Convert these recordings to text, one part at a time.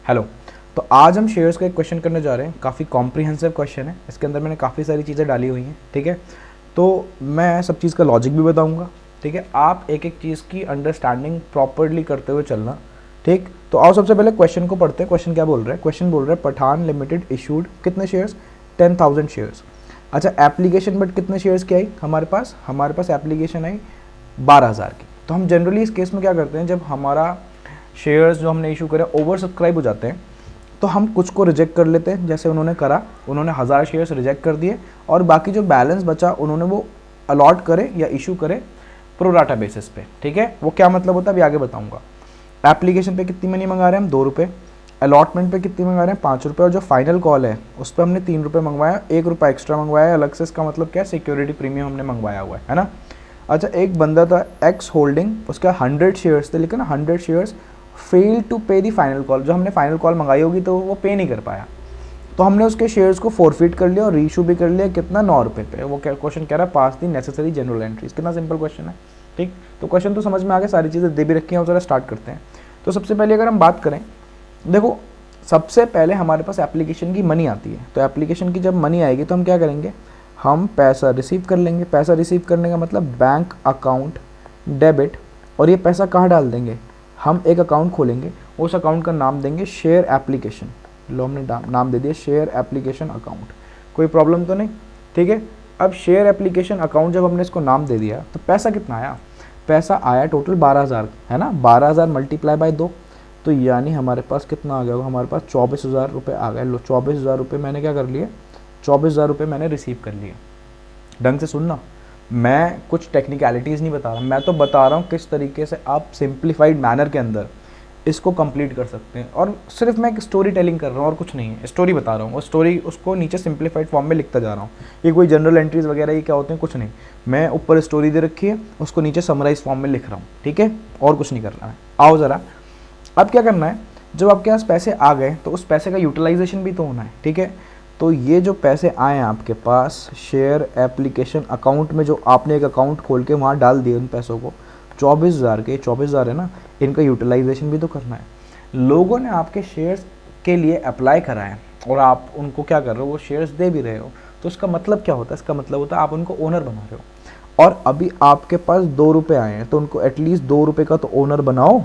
Hello. तो आज हम शेयर्स का एक क्वेश्चन करने जा रहे हैं। काफ़ी कॉम्प्रिहेंसिव क्वेश्चन है, इसके अंदर मैंने काफ़ी सारी चीज़ें डाली हुई हैं। ठीक है, तो मैं सब चीज़ का लॉजिक भी बताऊंगा। ठीक है, आप एक एक चीज़ की अंडरस्टैंडिंग प्रॉपरली करते हुए चलना। ठीक, तो आओ सबसे पहले क्वेश्चन को पढ़ते हैं। क्वेश्चन क्या बोल रहा है? क्वेश्चन बोल रहा है पठान लिमिटेड इशूड कितने शेयर्स? 10,000 शेयर्स। अच्छा, एप्लीकेशन बट कितने शेयर्स की आई हमारे पास एप्लीकेशन आई 12,000 की। तो हम जनरली इस केस में क्या करते हैं, जब हमारा शेयर्स जो हमने इशू करे ओवर सब्सक्राइब हो जाते हैं तो हम कुछ को रिजेक्ट कर लेते हैं, जैसे उन्होंने करा। उन्होंने 1000 शेयर्स रिजेक्ट कर दिए और बाकी जो बैलेंस बचा उन्होंने वो अलॉट करे या इशू करे प्रोराटा बेसिस पे। ठीक है, वो क्या मतलब होता है अभी आगे बताऊंगा। एप्लीकेशन पे कितनी मनी मंगा रहे हैं हम? 2 रुपये। अलॉटमेंट पे कितनी मंगा रहे हैं? 5 रुपये। और जो फाइनल कॉल है उस पर हमने 3 रुपये मंगवाया, 1 रुपये एक्स्ट्रा मंगवाया अलग से। इसका मतलब क्या है? सिक्योरिटी प्रीमियम हमने मंगवाया हुआ है ना। अच्छा, एक बंदा था एक्स होल्डिंग, उसका 100 शेयर्स थे, लेकिन 100 शेयर्स फेल टू पे दी फाइनल कॉल। जो हमने फाइनल कॉल मंगाई होगी तो वो पे नहीं कर पाया, तो हमने उसके शेयर्स को फोरफिट कर लिया और रीइशू भी कर लिया। कितना? 9 रुपये पे। वो क्वेश्चन कह रहा है पास दी नेसेसरी जनरल एंट्रीज। कितना सिंपल क्वेश्चन है। ठीक, तो क्वेश्चन तो समझ में आ गया, सारी चीज़ें दे भी रखी हैं। और जरा स्टार्ट करते हैं। तो सबसे पहले अगर हम बात करें, देखो सबसे पहले हमारे पास एप्लीकेशन की मनी आती है। तो एप्लीकेशन की जब मनी आएगी तो हम क्या करेंगे? हम पैसा रिसीव कर लेंगे। पैसा रिसीव करने का मतलब बैंक अकाउंट डेबिट। और ये पैसा कहाँ डाल देंगे? हम एक अकाउंट खोलेंगे, उस अकाउंट का नाम देंगे शेयर एप्लीकेशन। लो, हमने नाम दे दिया शेयर एप्लीकेशन अकाउंट। कोई प्रॉब्लम तो नहीं? ठीक है, अब शेयर एप्लीकेशन अकाउंट जब हमने इसको नाम दे दिया तो पैसा कितना आया? पैसा आया टोटल 12,000 है ना। 12,000 मल्टीप्लाई बाय 2, तो यानी हमारे पास कितना आ गया होगा? हमारे पास 24,000 रुपये आ गए। लो, 24,000 रुपये मैंने क्या कर लिए? 24,000 रुपये मैंने रिसीव कर लिए। ढंग से सुनना, मैं कुछ टेक्निकलिटीज़ नहीं बता रहा, मैं तो बता रहा हूँ किस तरीके से आप सिंप्लीफाइड मैनर के अंदर इसको कंप्लीट कर सकते हैं। और सिर्फ मैं एक स्टोरी टेलिंग कर रहा हूँ और कुछ नहीं है, स्टोरी बता रहा हूँ। और स्टोरी उसको नीचे सिंप्लीफाइड फॉर्म में लिखता जा रहा हूँ। ये कोई जनरल एंट्रीज वगैरह ये क्या होते हैं? कुछ नहीं, मैं ऊपर स्टोरी दे रखी है, उसको नीचे समराइज फॉर्म में लिख रहा हूँ। ठीक है, और कुछ नहीं करना है। आओ ज़रा, अब क्या करना है? जब आपके पास पैसे आ गए तो उस पैसे का यूटिलाइजेशन भी तो होना है। ठीक है, तो ये जो पैसे आए हैं आपके पास शेयर एप्लीकेशन अकाउंट में, जो आपने एक अकाउंट खोल के वहाँ डाल दिए उन पैसों को, 24,000 के 24,000 है ना, इनका यूटिलाइजेशन भी तो करना है। लोगों ने आपके शेयर्स के लिए अप्लाई करा है और आप उनको क्या कर रहे हो? वो शेयर्स दे भी रहे हो। तो इसका मतलब क्या होता है? इसका मतलब होता है आप उनको ओनर बना रहे हो। और अभी आपके पास 2 रुपये आए हैं तो उनको एटलीस्ट 2 रुपये का तो ओनर बनाओ,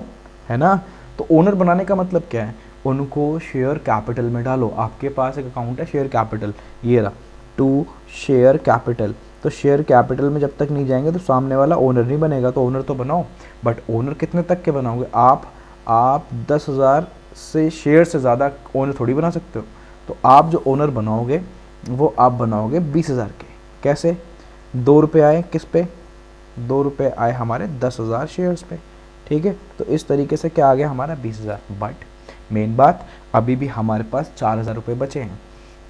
है ना। तो ओनर बनाने का मतलब क्या है? उनको शेयर कैपिटल में डालो। आपके पास एक अकाउंट है शेयर कैपिटल, ये रहा, टू शेयर कैपिटल। तो शेयर कैपिटल में जब तक नहीं जाएंगे तो सामने वाला ओनर नहीं बनेगा। तो ओनर तो बनाओ, बट ओनर कितने तक के बनाओगे? आप 10,000 से शेयर से ज़्यादा ओनर थोड़ी बना सकते हो। तो आप जो ओनर बनाओगे वो आप बनाओगे 20,000 के। कैसे? 2 रुपये आए किस पे? 2 रुपये आए हमारे 10,000 शेयर्स पे। ठीक है, तो इस तरीके से क्या आ गया हमारा? 20,000। बट मेन बात, अभी भी हमारे पास 4,000 रुपये बचे हैं।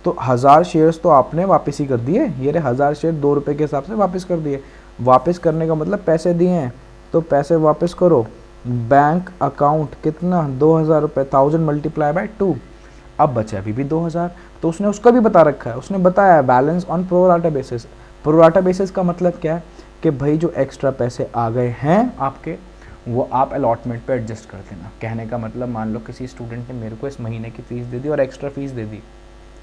तो 1000 शेयर्स तो आपने वापस ही कर दिए। ये रहे 1000 शेयर 2 रुपये के हिसाब से वापस कर दिए। वापस करने का मतलब पैसे दिए हैं तो पैसे वापस करो। बैंक अकाउंट कितना? 2,000 रुपये, 1000 मल्टीप्लाई बाय 2। अब बचे अभी भी 2,000। तो उसने उसका भी बता रखा है, उसने बताया balance on pro rata basis. Pro rata basis का मतलब क्या है? कि भाई जो एक्स्ट्रा पैसे आ गए हैं आपके, वो आप अलॉटमेंट पे एडजस्ट कर देना। कहने का मतलब, मान लो किसी स्टूडेंट ने मेरे को इस महीने की फ़ीस दे दी और एक्स्ट्रा फीस दे दी,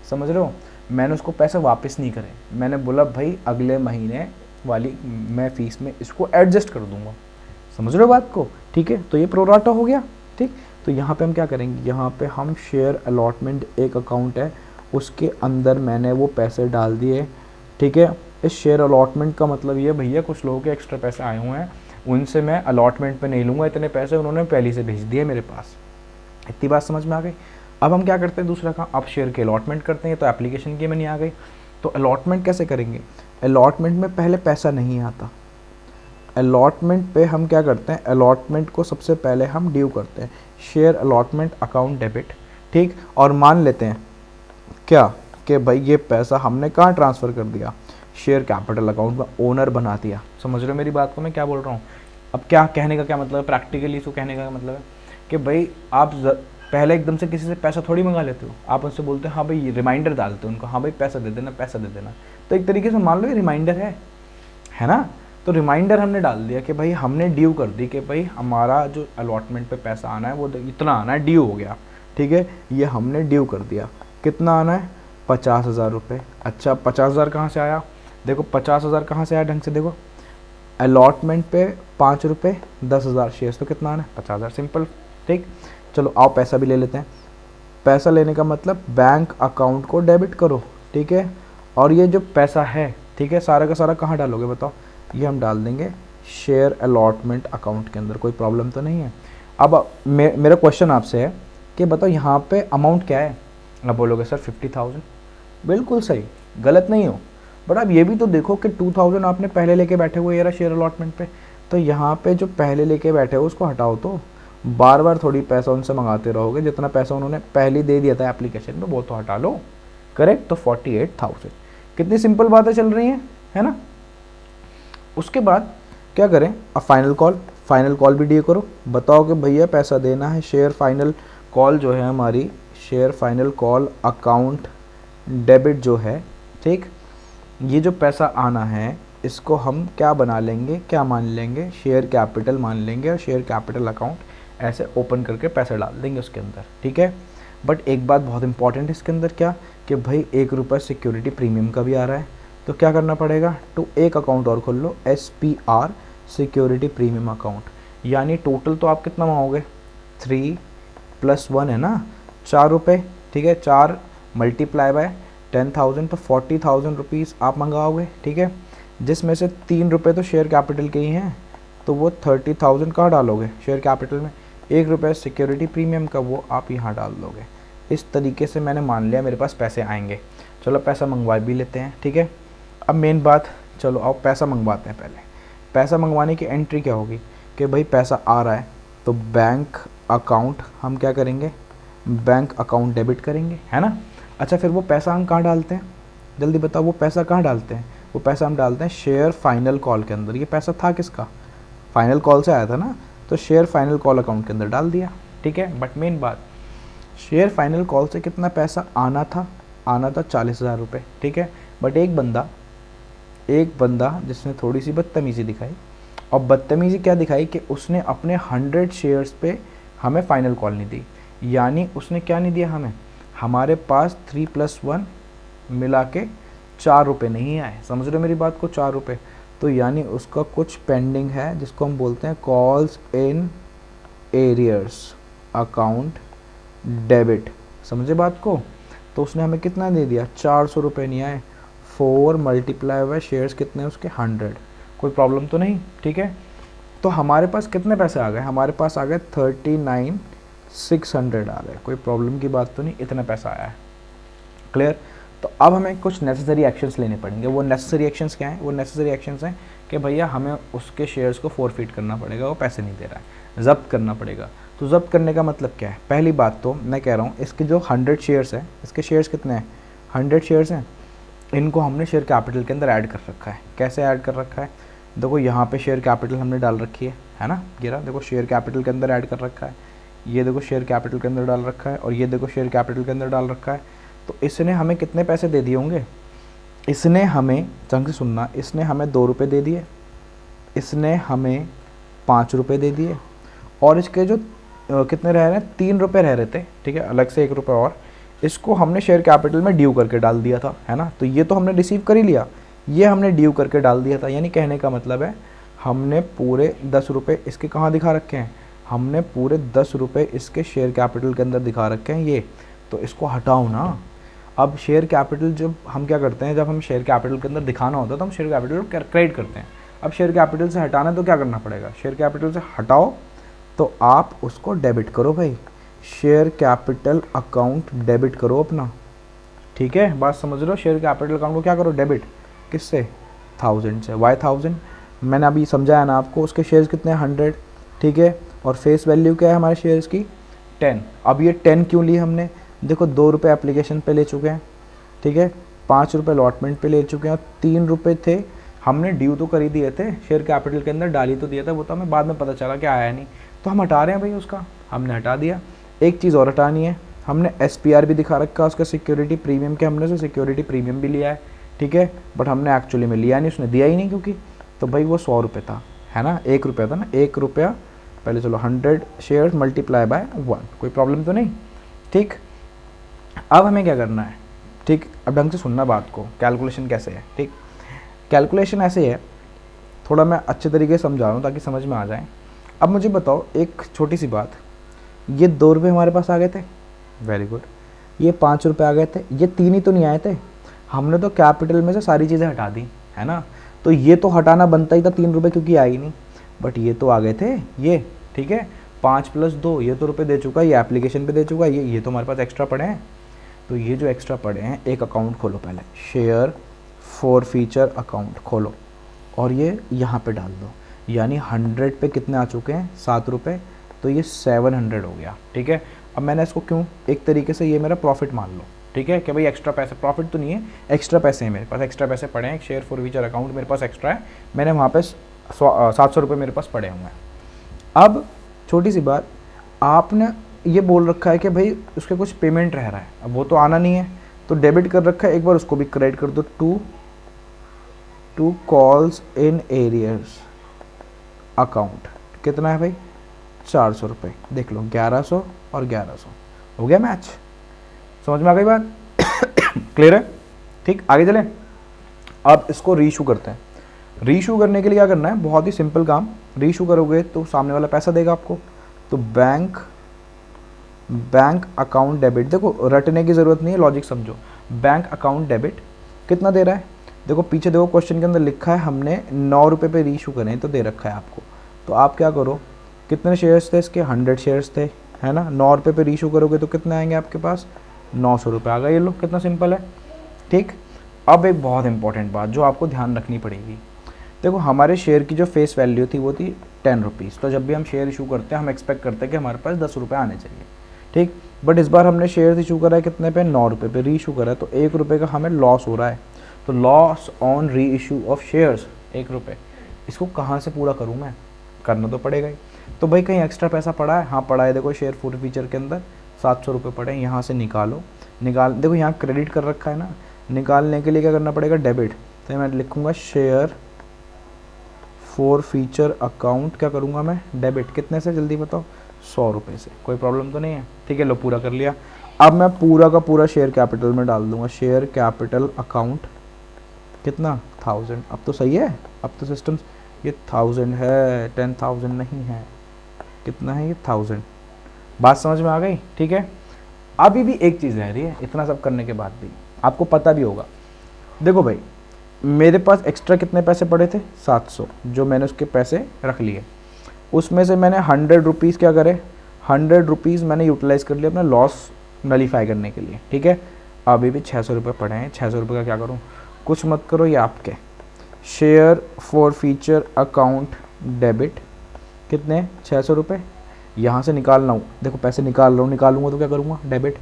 समझ रहे हो। मैंने उसको पैसे वापस नहीं करे, मैंने बोला भाई अगले महीने वाली मैं फ़ीस में इसको एडजस्ट कर दूंगा। समझ रहे हो बात को? ठीक है, तो ये प्रोराटा हो गया। ठीक, तो यहाँ पे हम क्या करेंगे? यहाँ पे हम शेयर अलॉटमेंट एक अकाउंट है, उसके अंदर मैंने वो पैसे डाल दिए। ठीक है, इस शेयर अलॉटमेंट का मतलब ये भैया कुछ लोगों के एक्स्ट्रा पैसे आए हुए हैं, उनसे मैं अलॉटमेंट पे नहीं लूँगा, इतने पैसे उन्होंने पहले से भेज दिए मेरे पास। इतनी बात समझ में आ गई। अब हम क्या करते हैं? दूसरा काम, अब शेयर के अलॉटमेंट करते हैं। तो एप्लीकेशन की मनी आ गई, तो अलॉटमेंट कैसे करेंगे? अलॉटमेंट में पहले पैसा नहीं आता। अलॉटमेंट पे हम क्या करते हैं? अलॉटमेंट को सबसे पहले हम ड्यू करते हैं, शेयर अलॉटमेंट अकाउंट डेबिट। ठीक, और मान लेते हैं क्या कि भाई ये पैसा हमने कहाँ ट्रांसफ़र कर दिया? शेयर कैपिटल अकाउंट में ओनर बना दिया। समझ रहे हो मेरी बात को मैं क्या बोल रहा हूँ? अब क्या कहने का क्या मतलब है? प्रैक्टिकली इसको कहने का मतलब है कि भाई आप पहले एकदम से किसी से पैसा थोड़ी मंगा लेते हो। आप उनसे बोलते हो हाँ भाई, रिमाइंडर डालते हो उनको, हाँ भाई पैसा दे देना, पैसा दे देना। तो एक तरीके से मान लो ये रिमाइंडर है ना। तो रिमाइंडर हमने डाल दिया कि भाई हमने ड्यू कर दी कि भाई हमारा जो अलॉटमेंट पे पैसा आना है वो इतना आना है, ड्यू हो गया। ठीक है, ये हमने ड्यू कर दिया। कितना आना है? 50,000 रुपये। अच्छा 50,000 कहाँ से आया? देखो 50,000 कहाँ से आया ढंग से देखो, अलॉटमेंट पे 5 रुपये, 10,000 शेयर्स, तो कितना आना है? 50,000। सिंपल। ठीक, चलो आओ पैसा भी ले लेते हैं। पैसा लेने का मतलब बैंक अकाउंट को डेबिट करो, ठीक है। और ये जो पैसा है, ठीक है, सारा का सारा कहाँ डालोगे बताओ? ये हम डाल देंगे शेयर अलॉटमेंट अकाउंट के अंदर, कोई प्रॉब्लम तो नहीं है। अब मेरा क्वेश्चन आपसे है कि बताओ यहाँ पे अमाउंट क्या है? अब बोलोगे सर 50,000। बिल्कुल सही, गलत नहीं हो, बट अब ये भी तो देखो कि 2,000 आपने पहले लेके बैठे हुए यार शेयर अलॉटमेंट पे, तो यहाँ पे जो पहले लेके बैठे हो उसको हटाओ। तो बार बार थोड़ी पैसा उनसे मंगाते रहोगे, जितना पैसा उन्होंने पहले दे दिया था एप्लीकेशन में वो तो हटा लो। करेक्ट, तो 48,000। कितनी सिंपल बातें चल रही हैं, है ना। उसके बाद क्या करें? अब फाइनल कॉल भी डी करो। बताओ कि भैया पैसा देना है, शेयर फाइनल कॉल जो है हमारी, share final call account debit जो है, ठीक, ये जो पैसा आना है इसको हम क्या बना लेंगे, क्या मान लेंगे? शेयर कैपिटल मान लेंगे, और शेयर कैपिटल अकाउंट ऐसे ओपन करके पैसा डाल देंगे उसके अंदर, ठीक है। बट एक बात बहुत इंपॉर्टेंट इसके अंदर, क्या कि भाई 1 रुपये सिक्योरिटी प्रीमियम का भी आ रहा है, तो क्या करना पड़ेगा? तो एक अकाउंट और खोल लो, SPR सिक्योरिटी प्रीमियम अकाउंट, यानी टोटल तो आप कितना मांगोगे? 3 + 1 है ना, 4 रुपये, ठीक है। 4 मल्टीप्लाई बाय 10,000 तो 40,000 रुपीज़ आप मंगाओगे, ठीक है। जिसमें से 3 रुपये तो शेयर कैपिटल के ही हैं, तो वो 30,000 कहाँ डालोगे? शेयर कैपिटल में। 1 रुपये सिक्योरिटी प्रीमियम का वो आप यहाँ डाल दोगे। इस तरीके से मैंने मान लिया मेरे पास पैसे आएंगे। चलो पैसा मंगवा भी लेते हैं, ठीक है। अब मेन बात, चलो आओ पैसा मंगवाते हैं। पहले पैसा मंगवाने की एंट्री क्या होगी कि भाई पैसा आ रहा है, तो बैंक अकाउंट हम क्या करेंगे? बैंक अकाउंट डेबिट करेंगे, है ना। अच्छा फिर वो पैसा हम कहाँ डालते हैं? जल्दी बताओ, वो पैसा कहाँ डालते हैं? वो पैसा हम डालते हैं शेयर फाइनल कॉल के अंदर। ये पैसा था किसका? फाइनल कॉल से आया था ना, तो शेयर फाइनल कॉल अकाउंट के अंदर डाल दिया, ठीक है। बट मेन बात, शेयर फाइनल कॉल से कितना पैसा आना था? आना था 40,000 रुपये, ठीक है। बट एक बंदा जिसने थोड़ी सी बदतमीज़ी दिखाई, और बदतमीज़ी क्या दिखाई कि उसने अपने 100 शेयर्स पे हमें फाइनल कॉल नहीं दी, यानी उसने क्या नहीं दिया हमें? हमारे पास 3 + 1 मिला के 4 रुपये नहीं आए। समझ रहे हो मेरी बात को? 4 रुपये, तो यानी उसका कुछ पेंडिंग है, जिसको हम बोलते हैं calls in arrears account debit. समझे बात को? तो उसने हमें कितना दे दिया? 400 रुपये नहीं आए। 4 मल्टीप्लाई बाय शेयर्स कितने उसके? 100। कोई प्रॉब्लम तो नहीं, ठीक है। तो हमारे पास कितने पैसे आ गए? हमारे पास आ गए 39,600 आ गए। कोई प्रॉब्लम की बात तो नहीं, इतना पैसा आया है। क्लियर? तो अब हमें कुछ नेसेसरी एक्शंस लेने पड़ेंगे। वो नेसेसरी एक्शंस क्या हैं? वो नेसेसरी एक्शंस हैं कि भैया हमें उसके शेयर्स को फॉरफिट करना पड़ेगा, वो पैसे नहीं दे रहा है, ज़ब्त करना पड़ेगा। तो ज़ब्त करने का मतलब क्या है? पहली बात तो मैं कह रहा हूँ, इसके जो 100 शेयर्स हैं, इसके शेयर्स कितने हैं? 100 शेयर्स हैं। इनको हमने शेयर कैपिटल के अंदर ऐड कर रखा है। कैसे ऐड कर रखा है? देखो यहाँ पे शेयर कैपिटल हमने डाल रखी है ना, ये रहा, देखो शेयर कैपिटल के अंदर ऐड कर रखा है। ये देखो शेयर कैपिटल के अंदर डाल रखा है, और ये देखो शेयर कैपिटल के अंदर डाल रखा है। तो इसने हमें कितने पैसे दे दिए होंगे? इसने हमें, ढंग से सुनना, इसने हमें 2 रुपये दे दिए, इसने हमें 5 रुपये दे दिए, और इसके जो कितने रह रहे हैं? 3 रुपये रह रहे थे, ठीक है, अलग से 1 रुपये और, इसको हमने शेयर कैपिटल में ड्यू करके डाल दिया था, है ना। तो ये तो हमने रिसीव कर ही लिया, ये हमने ड्यू करके डाल दिया था। यानी कहने का मतलब है हमने पूरे 10 रुपये इसके कहाँ दिखा रखे हैं? हमने पूरे 10 रुपये इसके शेयर कैपिटल के अंदर दिखा रखे हैं ये। तो इसको हटाओ ना। अब शेयर कैपिटल जब हम क्या करते हैं, जब हम शेयर कैपिटल के अंदर दिखाना होता है तो हम शेयर कैपिटल क्रेडिट करते हैं। अब शेयर कैपिटल से हटाना तो क्या करना पड़ेगा? शेयर कैपिटल से हटाओ तो आप उसको डेबिट करो भाई, शेयर कैपिटल अकाउंट डेबिट करो अपना, ठीक है। बात समझ रहे हो? शेयर कैपिटल अकाउंट को क्या करो? डेबिट। किससे? 1000 से। वाई 1000? मैंने अभी समझाया ना आपको। उसके शेयर्स कितने हैं? 100, ठीक है। और फेस वैल्यू क्या है हमारे शेयर्स की? 10। अब ये 10 क्यों ली हमने? देखो 2 रुपये एप्लीकेशन पे ले चुके हैं, ठीक है, 5 रुपये अलॉटमेंट पे ले चुके हैं, और 3 रुपये थे हमने ड्यू तो कर ही दिए थे, शेयर कैपिटल के अंदर डाल ही तो दिया था, वो तो हमें बाद में पता चला कि आया नहीं, तो हम हटा रहे हैं भाई उसका, हमने हटा दिया। एक चीज़ और हटानी है, हमने SPR भी दिखा रखा उसका सिक्योरिटी प्रीमियम के, हमने उसे सिक्योरिटी प्रीमियम भी लिया है, ठीक है, बट हमने एक्चुअली में लिया नहीं, उसने दिया ही नहीं, क्योंकि तो भाई वो 100 रुपये था, है ना, 1 रुपया था ना, 1 रुपया। पहले चलो 100 शेयर्स मल्टीप्लाई बाय 1, कोई प्रॉब्लम तो नहीं। ठीक, अब हमें क्या करना है, ठीक, अब ढंग से सुनना बात को, कैलकुलेशन कैसे है, ठीक, कैलकुलेशन ऐसे है, थोड़ा मैं अच्छे तरीके से समझा रहा हूँ ताकि समझ में आ जाए। अब मुझे बताओ एक छोटी सी बात, ये 2 रुपये हमारे पास आ गए थे, वेरी गुड, ये 5 रुपये आ गए थे, ये 3 ही तो नहीं आए थे, हमने तो कैपिटल में से सारी चीज़ें हटा दी है ना, तो ये तो हटाना बनता ही था 3 रुपये क्योंकि आई नहीं, बट ये तो आ गए थे ये, ठीक है, 5 + 2 ये तो रुपये दे चुका, ये एप्लीकेशन पे दे चुका, ये तो हमारे पास एक्स्ट्रा पड़े हैं, तो ये जो एक्स्ट्रा पड़े हैं, एक अकाउंट खोलो पहले, शेयर फॉर फीचर अकाउंट खोलो और ये यहाँ पे डाल दो, यानी 100 पे कितने आ चुके हैं, 7 रुपये, तो ये 700 हो गया, ठीक है। अब मैंने इसको क्यों, एक तरीके से ये मेरा प्रॉफिट मान लो, ठीक है, कि भाई एक्स्ट्रा पैसे, प्रॉफिट तो नहीं है, एक्स्ट्रा पैसे हैं मेरे पास, एक्स्ट्रा पैसे पड़े हैं, एक शेयर फॉर फीचर अकाउंट मेरे पास एक्स्ट्रा है, मैंने वहाँ पे 700 रुपये मेरे पास पड़े हुए हैं। अब छोटी सी बात, आपने ये बोल रखा है कि भाई उसके कुछ पेमेंट रह रहा है, अब वो तो आना नहीं है, तो डेबिट कर रखा है, एक बार उसको भी क्रेडिट कर दो, to calls in arrears account, कितना है भाई, 400 रुपये, देख लो 1100 और 1100, हो गया मैच, समझ में आ गई बात, क्लियर है, ठीक, आगे चलें। अब इसको रीइशू करते हैं, रीइशू करने के लिए क्या करना है, बहुत ही सिंपल काम, रीइशू करोगे तो सामने वाला पैसा देगा आपको, तो बैंक अकाउंट डेबिट, देखो रटने की ज़रूरत नहीं है, लॉजिक समझो, बैंक अकाउंट डेबिट कितना दे रहा है, देखो पीछे देखो क्वेश्चन के अंदर लिखा है हमने 9 रुपये पे रीइशू करें, तो दे रखा है आपको, तो आप क्या करो, कितने शेयर्स थे इसके, 100 शेयर्स थे, है ना, 9 रुपये पे रीइशू करोगे तो कितने आएंगे आपके पास, 900 रुपये आ गए, ये लो कितना सिंपल है, ठीक। अब एक बहुत इंपॉर्टेंट बात जो आपको ध्यान रखनी पड़ेगी, देखो हमारे शेयर की जो फेस वैल्यू थी वो थी 10 रुपीज़, तो जब भी हम शेयर इशू करते हैं हम एक्सपेक्ट करते हैं कि हमारे पास 10 रुपये आने चाहिए, ठीक, बट इस बार हमने शेयर इशू करा है कितने पे, 9 रुपये पे, री इशू करा है, तो 1 रुपये का हमें लॉस हो रहा है, तो लॉस ऑन री इशू ऑफ शेयर्स 1 रुपये, इसको कहाँ से पूरा करूँ मैं, करना तो पड़ेगा ही, तो भाई कहीं एक्स्ट्रा पैसा पड़ा है, हाँ पड़ा है, देखो शेयर फॉर फीचर के अंदर 700 रुपये पड़े हैं, यहाँ से निकालो, देखो यहाँ क्रेडिट कर रखा है ना, निकालने के लिए क्या करना पड़ेगा, डेबिट, तो मैं लिखूँगा शेयर फॉर फीचर अकाउंट, क्या करूँगा मैं, डेबिट, कितने से जल्दी बताओ, 100 रुपये से, कोई प्रॉब्लम तो नहीं है, ठीक है, लो पूरा कर लिया। अब मैं पूरा का पूरा शेयर कैपिटल में डाल दूंगा, शेयर कैपिटल अकाउंट कितना, 1000, अब तो सही है, अब तो सिस्टम, ये 1000 है, 10,000 नहीं है, कितना है ये, 1000, बात समझ में आ गई, ठीक है। अभी भी एक चीज़ रह रही है, इतना सब करने के बाद भी आपको पता भी होगा, देखो भाई मेरे पास एक्स्ट्रा कितने पैसे पड़े थे, 700, जो मैंने उसके पैसे रख लिए, उसमें से मैंने 100 रुपीज़ क्या करे, 100 रुपीज़ मैंने यूटिलाइज़ कर लिया अपना लॉस नलीफाई करने के लिए, ठीक है। अभी भी 600 रुपये पड़े हैं, 600 रुपये का क्या करूँ, कुछ मत करो, ये आपके share for feature account debit, कितने, 600 रुपये, यहाँ से निकालना हूँ, देखो पैसे निकाल रहा हूँ, निकालूंगा तो क्या करूँगा, डेबिट,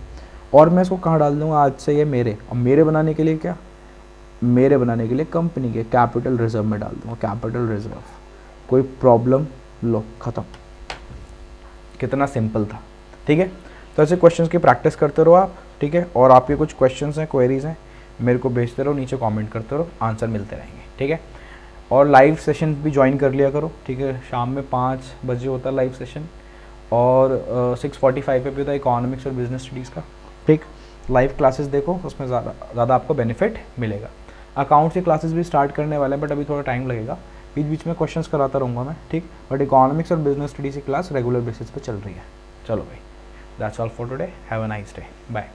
और मैं इसको कहाँ डाल दूँगा, आज से ये मेरे, और मेरे बनाने के लिए क्या, मेरे बनाने के लिए कंपनी के कैपिटल रिजर्व में डाल दूँगा, कैपिटल रिजर्व, कोई प्रॉब्लम, लो ख़त्म, कितना सिंपल था, ठीक है। तो ऐसे क्वेश्चंस की प्रैक्टिस करते रहो आप, ठीक है, और आपके कुछ क्वेश्चंस हैं, क्वेरीज हैं, मेरे को भेजते रहो, नीचे कमेंट करते रहो, आंसर मिलते रहेंगे, ठीक है। और लाइव सेशन भी ज्वाइन कर लिया करो, ठीक है, शाम में 5 बजे होता है लाइव सेशन, और 6:45 पे भी होता है इकोनॉमिक्स और बिजनेस स्टडीज़ का, ठीक, लाइव क्लासेस देखो, उसमें ज़्यादा आपको बेनिफिट मिलेगा। अकाउंट्स की क्लासेस भी स्टार्ट करने वाले हैं, बट अभी थोड़ा टाइम लगेगा, बीच बीच में क्वेश्चंस कराता रहूँगा मैं, ठीक, बट इकोनॉमिक्स और बिजनेस स्टडीज़ की क्लास रेगुलर बेसिस पे चल रही है। चलो भाई, that's all for today, have a nice day, bye.